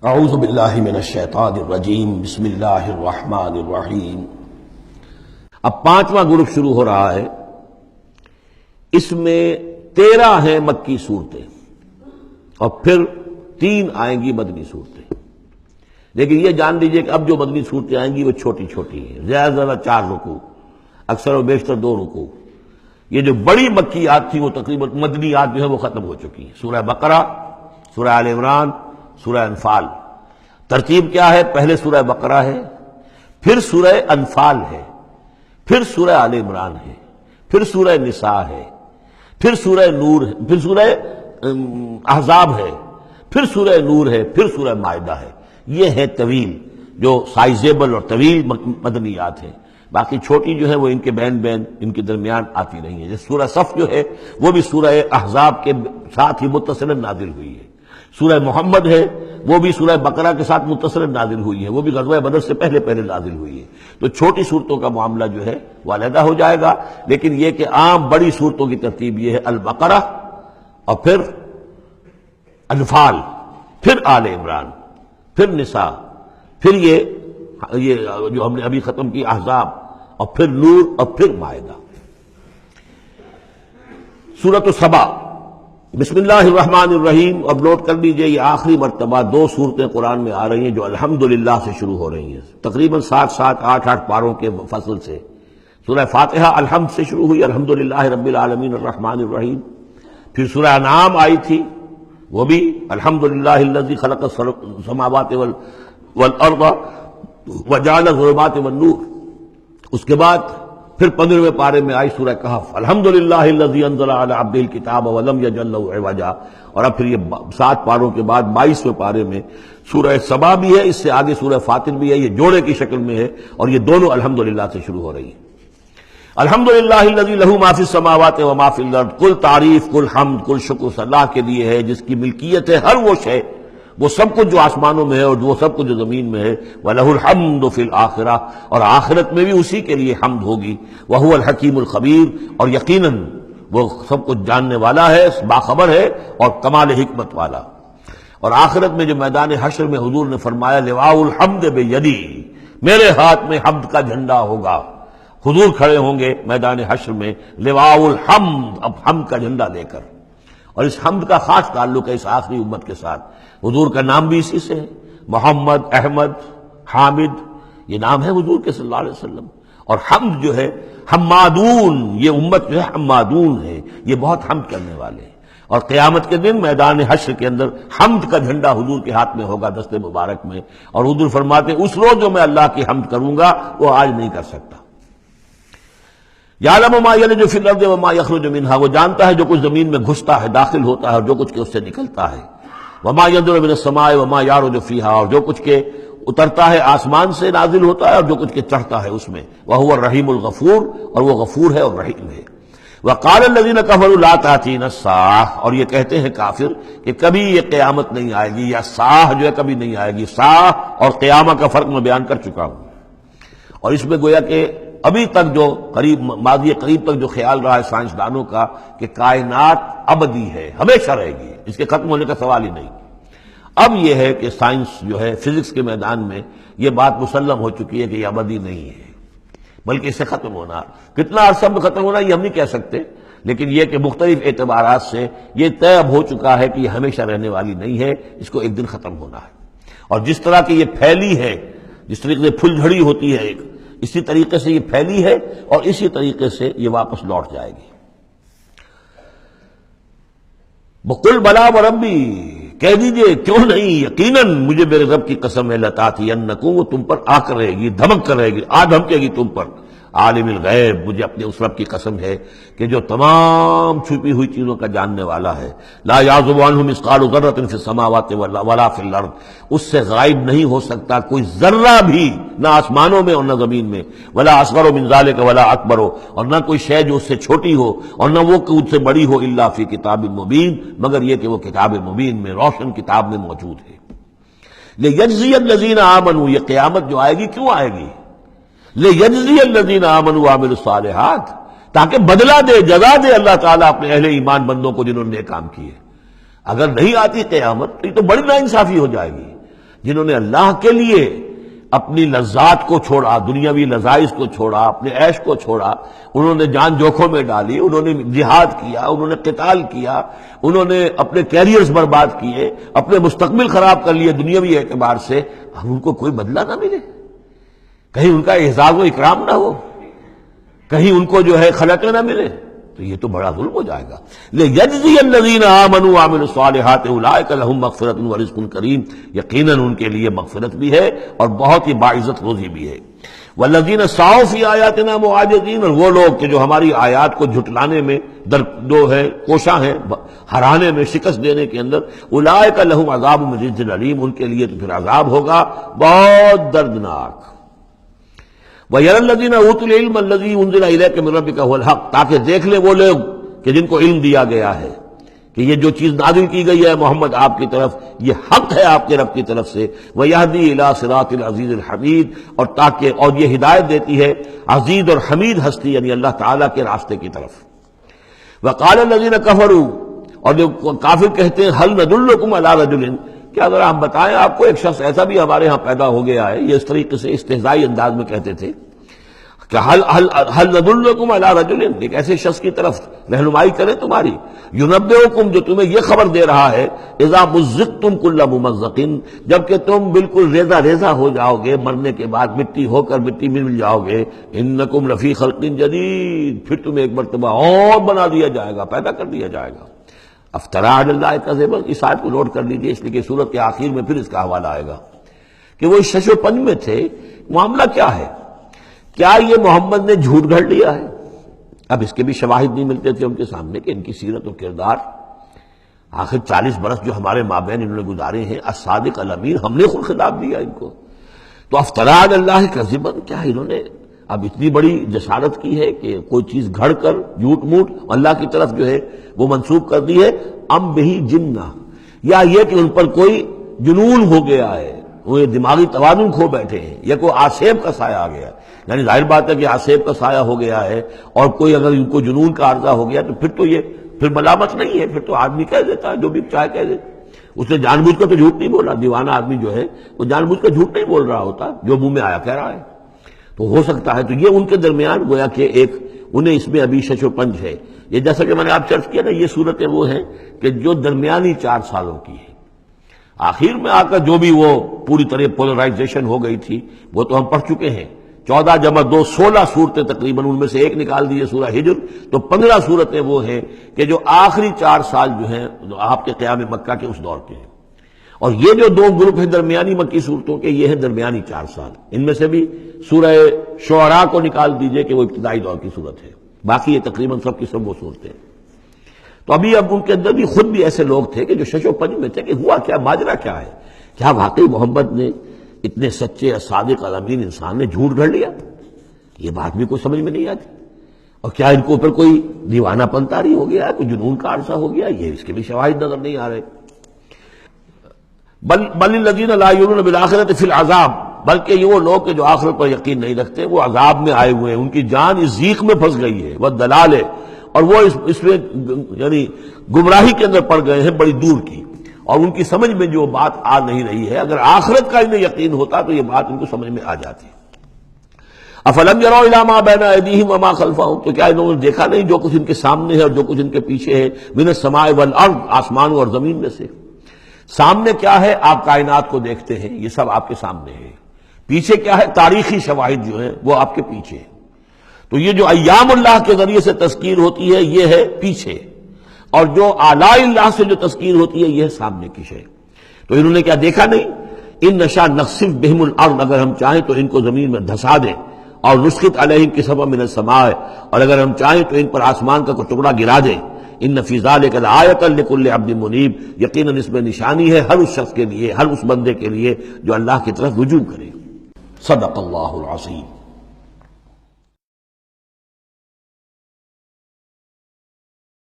اعوذ باللہ من الشیطان الرجیم بسم اللہ الرحمن الرحیم۔ اب 5واں گروپ شروع ہو رہا ہے۔ اس میں 13 ہیں مکی صورتیں اور پھر 3 آئیں گی مدنی صورتیں، لیکن یہ جان لیجئے کہ اب جو مدنی صورتیں آئیں گی وہ چھوٹی چھوٹی ہیں، زیادہ زیادہ 4 رکوع، اکثر و بیشتر 2 رکوع۔ یہ جو بڑی مکیات تھی وہ تقریباً مدنیات جو ہے وہ ختم ہو چکی ہیں۔ سورہ بقرہ، سورہ آل عمران، سورہ انفال۔ ترتیب کیا ہے؟ پہلے سورہ بقرہ ہے، پھر سورہ انفال ہے، پھر سورہ آل عمران ہے، پھر سورہ نساء ہے، پھر سورہ نور ہے، پھر سورہ احزاب ہے، پھر سورہ نور ہے، پھر سورہ مائدہ ہے۔ یہ ہے طویل، جو سائزیبل اور طویل مدنیات ہیں۔ باقی چھوٹی جو ہے وہ ان کے بین ان کے درمیان آتی رہی ہیں۔ جیسے سورہ صف جو ہے وہ بھی سورہ احزاب کے ساتھ ہی متصل نازل ہوئی ہے۔ سورہ محمد ہے وہ بھی سورہ بقرہ کے ساتھ متصل نازل ہوئی ہے، وہ بھی غزوہ بدر سے پہلے نازل ہوئی ہے۔ تو چھوٹی صورتوں کا معاملہ جو ہے وہ علیحدہ ہو جائے گا، لیکن یہ کہ عام بڑی صورتوں کی ترتیب یہ ہے: البقرہ اور پھر انفال، پھر آل عمران، پھر نساء، پھر یہ جو ہم نے ابھی ختم کی احزاب، اور پھر نور، اور پھر مائدہ۔ سورۃ سبا، بسم اللہ الرحمن الرحیم۔ اب نوٹ کر لیجئے یہ آخری مرتبہ 2 صورتیں قرآن میں آ رہی ہیں جو الحمدللہ سے شروع ہو رہی ہیں، تقریباً 8 پاروں کے فصل سے۔ سورہ فاتحہ الحمد سے شروع ہوئی، الحمدللہ رب العالمین الرحمن الرحیم۔ پھر سورہ انعام آئی تھی، وہ بھی الحمدللہ الذی خلق السماوات والارض وجعل الظلمات والنور۔ اس کے بعد پھر 15ویں پارے میں آئی سورہ کہف، الحمدللہ الذی انزل علی عبدہ الکتاب ولم یجعل لہ عوجا۔ اور اب پھر یہ 7 پاروں کے بعد 22ویں پارے میں سورہ سبا بھی ہے، اس سے آگے سورہ فاطر بھی ہے، یہ جوڑے کی شکل میں ہے، اور یہ دونوں الحمدللہ سے شروع ہو رہی ہیں۔ الحمدللہ الذی لہ ما فی السماوات و ما فی الارض۔ کل تعریف، کل حمد، کل شکر اللہ کے لیے ہے جس کی ملکیت ہے ہر وہ شے، وہ سب کچھ جو آسمانوں میں ہے اور وہ سب کچھ جو زمین میں ہے۔ وَلَهُ الْحَمْدُ فِي الْآخِرَةِ، اور آخرت میں بھی اسی کے لیے حمد ہوگی۔ وَهُوَ الْحَكِيمُ الْخَبِيرُ، اور یقیناً وہ سب کچھ جاننے والا ہے، باخبر ہے اور کمال حکمت والا۔ اور آخرت میں جو میدان حشر میں حضور نے فرمایا لِوَاءُ الْحَمْدِ بِيَدِي، میرے ہاتھ میں حمد کا جھنڈا ہوگا۔ حضور کھڑے ہوں گے میدان حشر میں لِوَاءُ الْحَمْدِ، اب حمد کا جھنڈا لے کر۔ اور اس حمد کا خاص تعلق ہے اس آخری امت کے ساتھ۔ حضور کا نام بھی اسی سے ہے، محمد، احمد، حامد، یہ نام ہے حضور کے صلی اللہ علیہ وسلم۔ اور حمد جو ہے حمادون، یہ امت جو ہے حمادون ہے، یہ بہت حمد کرنے والے ہیں۔ اور قیامت کے دن میدان حشر کے اندر حمد کا جھنڈا حضور کے ہاتھ میں ہوگا، دست مبارک میں۔ اور حضور فرماتے ہیں اس روز جو میں اللہ کی حمد کروں گا وہ آج نہیں کر سکتا۔ یعلم ما یلج فی الارض وما یخرج منها، وہ جانتا ہے جو کچھ زمین میں گھستا ہے، داخل ہوتا ہے، اور جو کچھ کہ اس سے نکلتا ہے۔ وما ينزل من السماء وما يعرج فيها، اور جو کچھ کہ اترتا ہے آسمان سے نازل ہوتا ہے اور جو کچھ کہ چڑھتا ہے اس میں۔ وهو الرحیم الغفور، اور وہ غفور ہے اور رحیم ہے۔ وقال الذين كفروا لا تأتينا الساعة، اور یہ کہتے ہیں کافر کہ کبھی یہ قیامت نہیں آئے گی، یا ساعہ جو ہے کبھی نہیں آئے گی۔ ساعہ اور قیامت کا فرق میں بیان کر چکا ہوں، اور اس میں گویا کہ ابھی تک جو ماضی قریب تک جو خیال رہا ہے سائنسدانوں کا کہ کائنات ابدی ہے، ہمیشہ رہے گی، اس کے ختم ہونے کا سوال ہی نہیں۔ اب یہ ہے کہ سائنس جو ہے فزکس کے میدان میں یہ بات مسلم ہو چکی ہے کہ یہ ابدی نہیں ہے، بلکہ اس سے ختم ہونا، کتنا عرصہ میں ختم ہونا یہ ہم نہیں کہہ سکتے، لیکن یہ کہ مختلف اعتبارات سے یہ طے اب ہو چکا ہے کہ یہ ہمیشہ رہنے والی نہیں ہے، اس کو ایک دن ختم ہونا ہے۔ اور جس طرح کی یہ پھیلی ہے، جس طریقے سے پھل جھڑی ہوتی ہے ایک، اسی طریقے سے یہ پھیلی ہے اور اسی طریقے سے یہ واپس لوٹ جائے گی۔ بقل بلا وربی، کہہ دیجئے کیوں نہیں، یقیناً مجھے میرے رب کی قسم ہے، لتاتینکم، وہ تم پر آ کر رہے گی، دھمک کر رہے گی، دھمکے گی تم پر۔ عالم الغیب، مجھے اپنے اس رب کی قسم ہے کہ جو تمام چھپی ہوئی چیزوں کا جاننے والا ہے۔ لا یعزب عنہ مثقال ذرۃ فی السماوات ولا فی الارض، اس سے غائب نہیں ہو سکتا کوئی ذرہ بھی، نہ آسمانوں میں اور نہ زمین میں۔ ولا اصغر من ذلک ولا اکبر، اور نہ کوئی شے جو اس سے چھوٹی ہو اور نہ وہ کہ اس سے بڑی ہو، الا فی کتاب مبین، مگر یہ کہ وہ کتاب مبین میں، روشن کتاب میں موجود ہے۔ لیجزی الذین آمنوا، یہ قیامت جو آئے گی کیوں آئے گی؟ لیجزی الذین آمنوا وعملوا الصالحات، تاکہ بدلہ دے، جزا دے اللہ تعالیٰ اپنے اہل ایمان بندوں کو جنہوں نے نیک کام کیے۔ اگر نہیں آتی قیامت تو یہ تو بڑی ناانصافی ہو جائے گی جنہوں نے اللہ کے لیے اپنی لذات کو چھوڑا، دنیاوی لذائذ کو چھوڑا، اپنے عیش کو چھوڑا، انہوں نے جان جوکھوں میں ڈالی، انہوں نے جہاد کیا، انہوں نے قتال کیا، انہوں نے اپنے کیریئرز برباد کیے، اپنے مستقبل خراب کر لیے دنیاوی اعتبار سے، اب ان کو کوئی بدلہ نہ ملے، کہیں ان کا اعزاز و اکرام نہ ہو، کہیں ان کو جو ہے خلقیں نہ ملے، تو یہ تو بڑا ظلم ہو جائے گا۔ لِيَجْزِيَ الَّذِينَ آمَنُوا وَعَمِلُوا الصَّالِحَاتِ أُولَٰئِكَ لَهُم مَّغْفِرَةٌ وَرِزْقٌ كَرِيمٌ، یقیناً ان کے لیے مغفرت بھی ہے اور بہت ہی باعزت روزی بھی ہے۔ وَالَّذِينَ سَعَوْا فِي آيَاتِنَا مُعَاجِزِينَ، اور وہ لوگ کہ جو ہماری آیات کو جھٹلانے میں کوشاں ہیں، ہرانے میں، شکست دینے کے اندر، أُولَٰئِكَ لَهُمْ عَذَابٌ مِّن رِجْزٍ أَلِيمٌ، ان کے لیے تو پھر عذاب ہوگا بہت دردناک۔ وَيَرَى الَّذِينَ أُوتُوا الْعِلْمَ الَّذِي أُنزِلَ إِلَيْكَ مِن رَّبِّكَ هُوَ الْحَقُّ، تاکہ دیکھ لیں وہ لوگ کہ جن کو علم دیا گیا ہے کہ یہ جو چیز نازل کی گئی ہے محمد آپ کی طرف، یہ حق ہے آپ کے رب کی طرف سے۔ وَيَهْدِي إِلَىٰ صِرَاطِ الْعَزِيزِ الْحَمِيدِ، اور یہ ہدایت دیتی ہے عزیز اور حمید ہستی یعنی اللہ تعالیٰ کے راستے کی طرف۔ وَقَالَ الَّذِينَ كَفَرُوا، اور جو کافر کہتے ہیں هَلْ نَدُلُّكُمْ عَلَىٰ رَجُلٍ، کیا ذرا ہم بتائیں آپ کو ایک شخص ایسا بھی ہمارے ہاں پیدا ہو گیا ہے، یہ اس طریقے سے استہزائی انداز میں کہتے تھے کہ هل ندلکم علی رجل، ایک ایسے شخص کی طرف رہنمائی کرے تمہاری، ینبئکم، جو تمہیں یہ خبر دے رہا ہے، اذا مزقتم کل ممزق، جبکہ تم بالکل ریزہ ریزہ ہو جاؤ گے، مرنے کے بعد مٹی ہو کر مٹی میں مل جاؤ گے، انکم لفی خلق جدید، پھر تمہیں ایک مرتبہ اور بنا دیا جائے گا، پیدا کر دیا جائے گا۔ افترا علی اللہ کذبا، اس آیت کو نوٹ کر لیجیے اس لیے کہ سورت کے آخر میں پھر اس کا حوالہ آئے گا کہ وہ شش و پنج میں تھے۔ معاملہ کیا ہے؟ کیا یہ محمد نے جھوٹ گھڑ لیا ہے؟ اب اس کے بھی شواہد نہیں ملتے تھے ان کے سامنے کہ ان کی سیرت و کردار، آخر 40 برس جو ہمارے مابین انہوں نے گزارے ہیں، الصادق الامین، ہم نے خود خطاب دیا ان کو۔ تو افترا علی اللہ کذبا، کیا انہوں نے اب اتنی بڑی جسارت کی ہے کہ کوئی چیز گھڑ کر جھوٹ موٹ اللہ کی طرف جو ہے وہ منسوب کر دی ہے؟ ام بہی جنہ، یا یہ کہ ان پر کوئی جنون ہو گیا ہے، وہ دماغی توازن کھو بیٹھے ہیں، یا کوئی آسیب کا سایہ آ گیا ہے۔ یعنی ظاہر بات ہے کہ آسیب کا سایہ ہو گیا ہے اور کوئی اگر ان کو جنون کا عارضہ ہو گیا تو پھر تو یہ پھر ملامت نہیں ہے، پھر تو آدمی کہہ دیتا ہے جو بھی چاہے کہہ دیتا۔ اس نے جان بوجھ کر تو جھوٹ نہیں بولا، دیوانہ آدمی جو ہے وہ جان بوجھ کر جھوٹ نہیں بول رہا ہوتا، جو منہ میں آیا کہہ رہا ہے۔ تو ہو سکتا ہے تو یہ ان کے درمیان گویا کہ ایک انہیں اس میں ابھی شش و پنج ہے۔ یہ جیسا کہ میں نے آپ چرچ کیا نا، یہ صورتیں وہ ہیں کہ جو درمیانی 4 سالوں کی ہے، آخر میں آ کر جو بھی وہ پوری طرح پولرائزیشن ہو گئی تھی وہ تو ہم پڑھ چکے ہیں۔ 14 جمع 2 16 صورتیں تقریباً، ان میں سے ایک نکال دیجیے سورہ ہجر، تو 15 صورتیں وہ ہیں کہ جو آخری 4 سال جو ہیں آپ کے قیام مکہ کے اس دور کے ہیں۔ اور یہ جو 2 گروپ ہیں درمیانی مکی صورتوں کے، یہ ہیں درمیانی 4 سال۔ ان میں سے بھی سورہ شعراء کو نکال دیجئے کہ وہ ابتدائی دور کی صورت ہے، باقی یہ تقریباً سب کی سب وہ صورتیں۔ تو ابھی اب ان کے اندر بھی خود بھی ایسے لوگ تھے کہ جو شش و پنج میں تھے کہ ہوا کیا، ماجرا کیا ہے، کیا واقعی محمد نے اتنے سچے صادق الامین انسان نے جھوٹ گھڑ لیا؟ یہ بات بھی کوئی سمجھ میں نہیں آتی۔ اور کیا ان کے اوپر کوئی دیوانہ پن طاری ہو گیا ہے، کوئی جنون کا عرصہ ہو گیا؟ یہ اس کے بھی شواہد نظر نہیں آ رہے۔ بل الذین لا یؤمنون بالآخرۃ فی العذاب، بلکہ یہ وہ لوگ کہ جو آخرت پر یقین نہیں رکھتے وہ عذاب میں آئے ہوئے ہیں، ان کی جان اس ضیق میں پھنس گئی ہے، وہ دلال ہے، اور وہ اس میں یعنی گمراہی کے اندر پڑ گئے ہیں بڑی دور کی، اور ان کی سمجھ میں جو بات آ نہیں رہی ہے، اگر آخرت کا انہیں یقین ہوتا تو یہ بات ان کو سمجھ میں آ جاتی۔ افلم یروا الی ما بین ایدیہم وما خلفہم، تو کیا انہوں نے دیکھا نہیں جو کچھ ان کے سامنے ہے اور جو کچھ ان کے پیچھے ہے، من السماء والارض، آسمانوں اور زمین میں سے۔ سامنے کیا ہے؟ آپ کائنات کو دیکھتے ہیں، یہ سب آپ کے سامنے ہے۔ پیچھے کیا ہے؟ تاریخی شواہد جو ہیں وہ آپ کے پیچھے ہیں۔ تو یہ جو ایام اللہ کے ذریعے سے تذکیر ہوتی ہے یہ ہے پیچھے، اور جو آلاء اللہ سے جو تذکیر ہوتی ہے یہ ہے سامنے کی شے۔ تو انہوں نے کیا دیکھا نہیں؟ ان نشاء نخسف بہم الارض، اگر ہم چاہیں تو ان کو زمین میں دھسا دیں، اور نسقط علیہم کسفا من السماء، اور اگر ہم چاہیں تو ان پر آسمان کا کوئی ٹکڑا گرا دیں۔ ان فی ذلک لآیۃ لکل عبد منیب، یقیناً اس میں نشانی ہے ہر اس شخص کے لیے، ہر اس بندے کے لیے جو اللہ کی طرف رجوع کرے۔ صدق اللہ العظیم۔